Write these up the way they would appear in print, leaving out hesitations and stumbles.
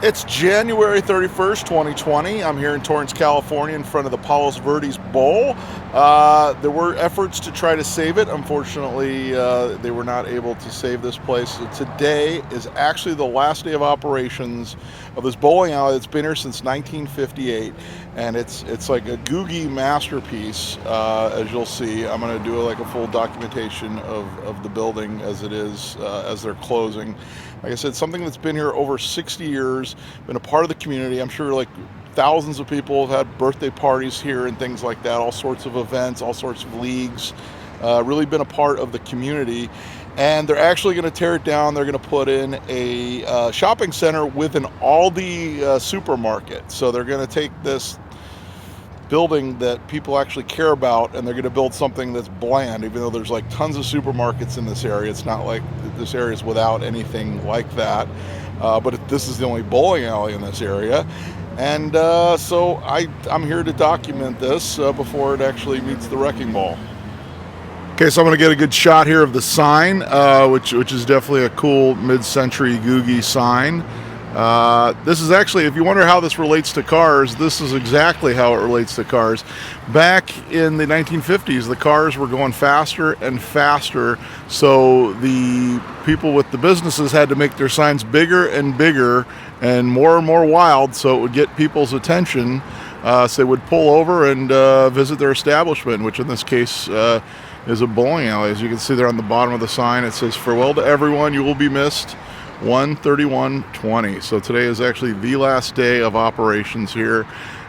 It's January 31st, 2020. I'm here in Torrance, California in front of the Palos Verdes Bowl. There were efforts to try to save it. Unfortunately, they were not able to save this place. So today is actually the last day of operations of this bowling alley that's been here since 1958. And it's like a Googie masterpiece, as you'll see. I'm going to do like a full documentation of the building as it is, as they're closing. Like I said, something that's been here over 60 years, been a part of the community. I'm sure like thousands of people have had birthday parties here and things like that, all sorts of events, all sorts of leagues, really been a part of the community. And they're actually going to tear it down. They're going to put in a shopping center with an Aldi Supermarket. So they're going to take this building that people actually care about, and they're going to build something that's bland. Even though there's like tons of supermarkets in this area, it's not like this area is without anything like that. But this is the only bowling alley in this area, and so I'm here to document this before it actually meets the wrecking ball. Okay, so I'm going to get a good shot here of the sign, which is definitely a cool mid-century Googie sign. This is actually, if you wonder how this relates to cars, this is exactly how it relates to cars. Back in the 1950s, the cars were going faster and faster, so the people with the businesses had to make their signs bigger and bigger and more wild, so it would get people's attention, so they would pull over and visit their establishment, which in this case is a bowling alley. As you can see there on the bottom of the sign, it says, "Farewell to everyone, you will be missed. 1/31/20." So today is actually the last day of operations here.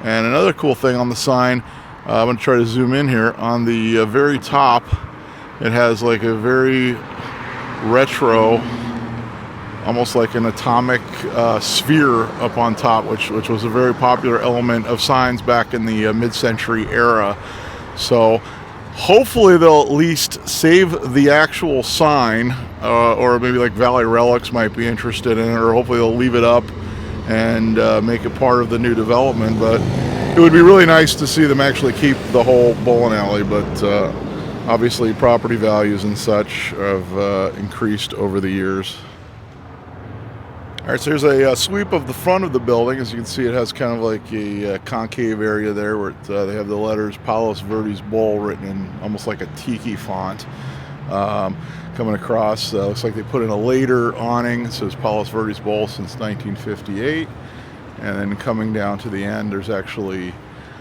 And another cool thing on the sign, I'm going to try to zoom in here. On the very top, it has like a very retro, almost like an atomic sphere up on top, which was a very popular element of signs back in the mid-century era. So hopefully they'll at least save the actual sign, or maybe like Valley Relics might be interested in it, or hopefully they'll leave it up and make it part of the new development. But it would be really nice to see them actually keep the whole bowling alley, but obviously property values and such have increased over the years. All right, so here's a sweep of the front of the building. As you can see, it has kind of like a concave area there where they have the letters Palos Verdes Bowl written in almost like a tiki font. Coming across, looks like they put in a later awning. It says Palos Verdes Bowl since 1958. And then coming down to the end, there's actually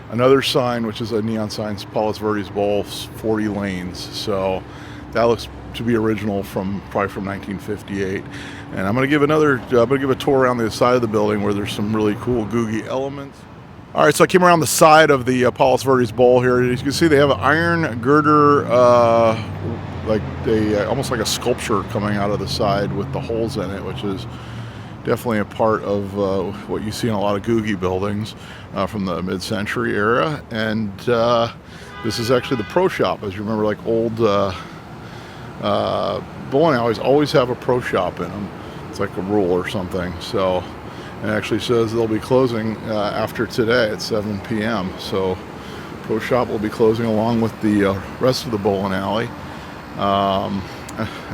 another sign, which is a neon sign, Palos Verdes Bowl, 40 lanes. So that looks to be original, probably from 1958. And I'm going to give a tour around the side of the building where there's some really cool Googie elements. All right, so I came around the side of the Palos Verdes Bowl here. As you can see, they have an iron girder, almost like a sculpture coming out of the side with the holes in it, which is definitely a part of what you see in a lot of Googie buildings from the mid-century era. And this is actually the pro shop. As you remember, like old bowling alleys always have a pro shop in them. It's like a rule or something. So it actually says they'll be closing after today at 7 p.m. So pro shop will be closing along with the rest of the bowling alley. I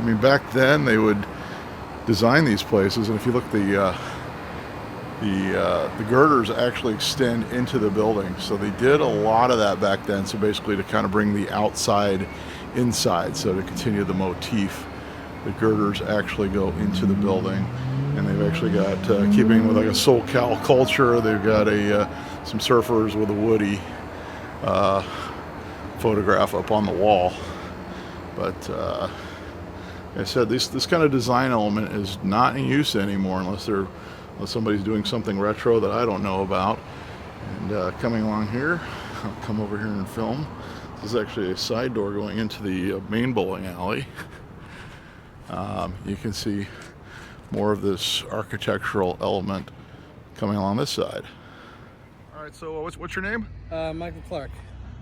mean, back then they would design these places, and if you look, the girders actually extend into the building. So they did a lot of that back then. So basically, to kind of bring the outside inside, so to continue the motif, the girders actually go into the building. And they've actually got, keeping with like a SoCal culture, they've got some surfers with a Woody photograph up on the wall. But like I said, this kind of design element is not in use anymore unless somebody's doing something retro that I don't know about. And coming along here, I'll come over here and film. This is actually a side door going into the main bowling alley. You can see more of this architectural element coming along this side. All right, so what's your name? Michael Clark.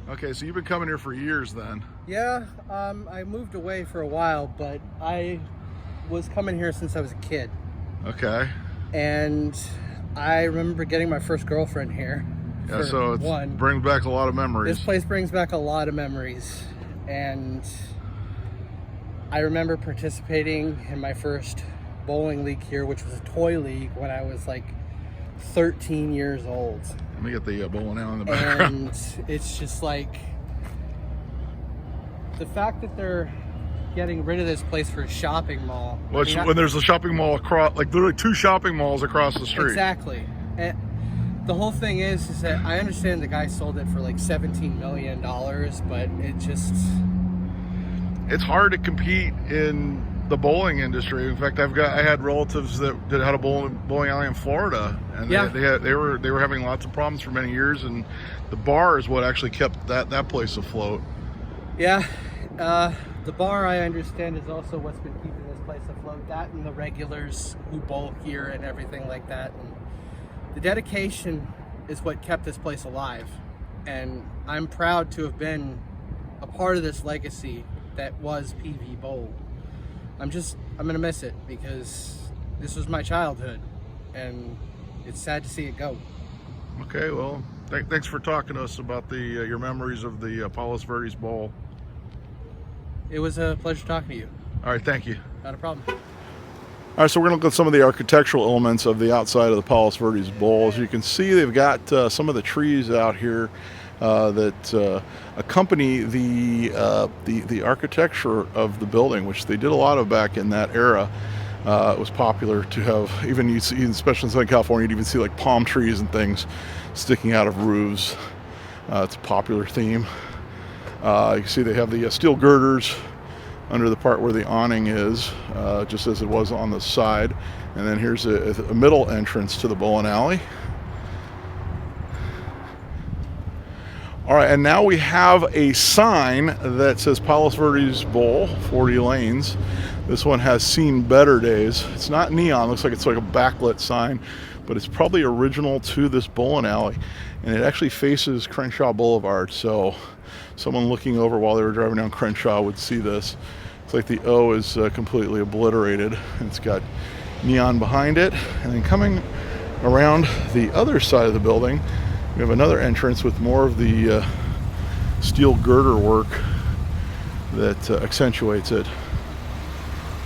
Okay, so you've been coming here for years then. Yeah, I moved away for a while, but I was coming here since I was a kid. Okay. And I remember getting my first girlfriend here. Yeah, so it brings back a lot of memories. This place brings back a lot of memories. And I remember participating in my first bowling league here, which was a toy league, when I was like 13 years old. Let me get the bowling alley in the background. And it's just like the fact that they're getting rid of this place for a shopping mall. Which, when there's a shopping mall across, like literally 2 shopping malls across the street. Exactly. And the whole thing is that I understand the guy sold it for like $17 million, but it's hard to compete in the bowling industry. In fact, I had relatives that had a bowling alley in Florida, and they were having lots of problems for many years, and the bar is what actually kept that place afloat. Yeah, the bar, I understand, is also what's been keeping this place afloat. That and the regulars who bowl here and everything like that. And the dedication is what kept this place alive, and I'm proud to have been a part of this legacy that was PV Bowl. I'm gonna miss it because this was my childhood, and it's sad to see it go. Okay, well, thanks for talking to us about your memories of the Palos Verdes Bowl. It was a pleasure talking to you. All right, thank you. Not a problem. All right, so we're going to look at some of the architectural elements of the outside of the Palos Verdes Bowl. As you can see, they've got some of the trees out here that accompany the architecture of the building, which they did a lot of back in that era. It was popular to have, even you see, especially in Southern California, you'd even see like palm trees and things sticking out of roofs. It's a popular theme. You can see they have the steel girders under the part where the awning is, just as it was on the side. And then here's a middle entrance to the bowling alley. All right, and now we have a sign that says Palos Verdes Bowl, 40 lanes. This one has seen better days. It's not neon, looks like it's like a backlit sign, but it's probably original to this bowling alley. And it actually faces Crenshaw Boulevard, so someone looking over while they were driving down Crenshaw would see this. It's like the O is completely obliterated. It's got neon behind it. And then coming around the other side of the building, we have another entrance with more of the steel girder work that accentuates it.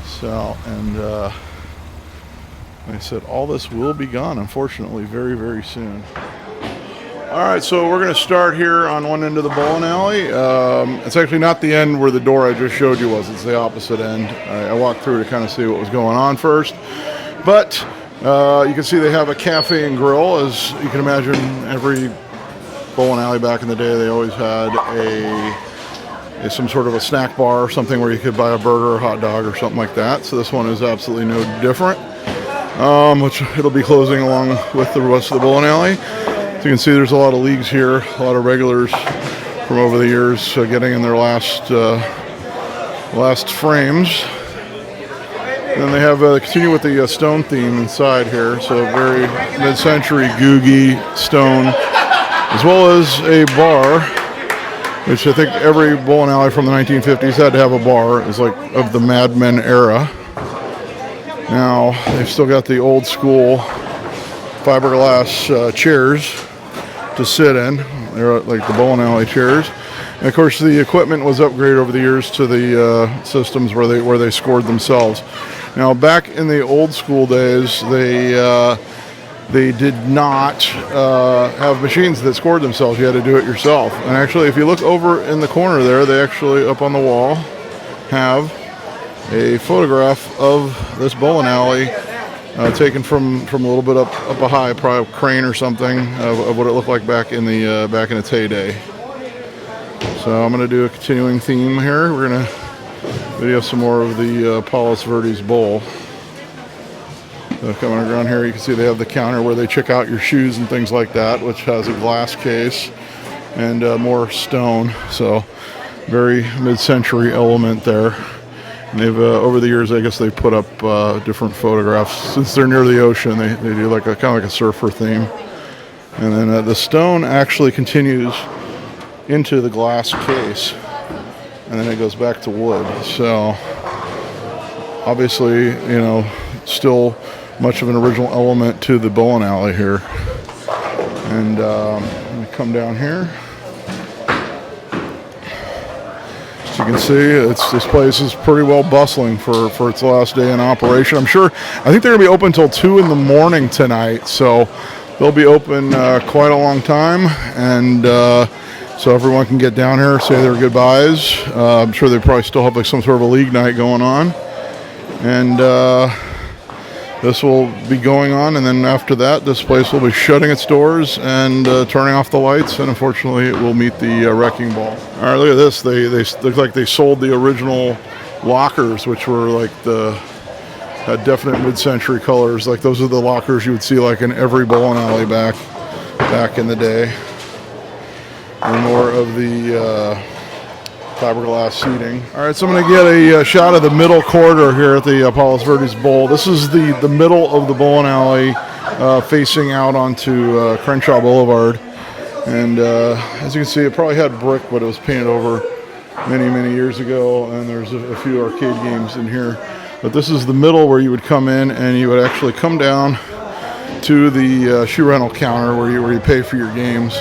So, and like I said, all this will be gone, unfortunately, very, very soon. All right, so we're going to start here on one end of the bowling alley. It's actually not the end where the door I just showed you was. It's the opposite end. I walked through to kind of see what was going on first. But you can see they have a cafe and grill. As you can imagine, every bowling alley back in the day, they always had some sort of a snack bar or something where you could buy a burger or hot dog or something like that. So this one is absolutely no different, which it'll be closing along with the rest of the bowling alley. So you can see there's a lot of leagues here, a lot of regulars from over the years getting in their last frames. And then they have continue with the stone theme inside here, so very mid-century Googie stone, as well as a bar, which I think every bowling alley from the 1950s had to have a bar. It was like of the Mad Men era. Now they've still got the old school fiberglass chairs to sit in. They're like the bowling alley chairs. And of course the equipment was upgraded over the years to the systems where they scored themselves. Now back in the old school days, they did not have machines that scored themselves. You had to do it yourself. And actually, if you look over in the corner there, they actually up on the wall have a photograph of this bowling alley taken from a little bit up a high, probably a crane or something, of what it looked like back in its heyday. So I'm going to do a continuing theme here. We're going to video some more of the Palos Verdes Bowl. Coming around here, you can see they have the counter where they check out your shoes and things like that, which has a glass case and more stone. So very mid-century element there. And they've over the years, I guess they put up different photographs. Since they're near the ocean, they do like a kind of like a surfer theme. And then the stone actually continues into the glass case, and then it goes back to wood. So obviously, you know, still much of an original element to the bowling alley here. And let me come down here. So you can see, this place is pretty well bustling for its last day in operation. I think they're going to be open until 2 in the morning tonight, so they'll be open quite a long time, and so everyone can get down here, say their goodbyes. I'm sure they probably still have like some sort of a league night going on, and this will be going on, and then after that, this place will be shutting its doors and turning off the lights, and unfortunately, it will meet the wrecking ball. All right, look at this. They look like they sold the original lockers, which were like had definite mid-century colors. Like those are the lockers you would see like in every bowling alley back in the day. And more of the fiberglass seating. All right, so I'm going to get a shot of the middle corridor here at the Palos Verdes Bowl. This is the middle of the bowling alley facing out onto Crenshaw Boulevard. And as you can see, it probably had brick, but it was painted over many years ago. And there's a few arcade games in here. But this is the middle where you would come in and you would actually come down to the shoe rental counter where you pay for your games.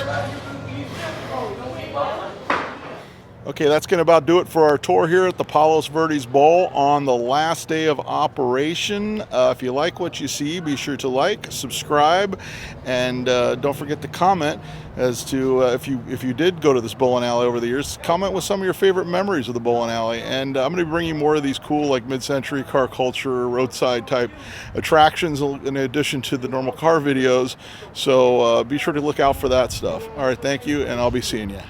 Okay, that's going to about do it for our tour here at the Palos Verdes Bowl on the last day of operation. If you like what you see, be sure to like, subscribe, and don't forget to comment as to if you did go to this bowling alley over the years. Comment with some of your favorite memories of the bowling alley, and I'm going to be bringing more of these cool like mid-century car culture, roadside type attractions in addition to the normal car videos. So be sure to look out for that stuff. All right, thank you, and I'll be seeing you.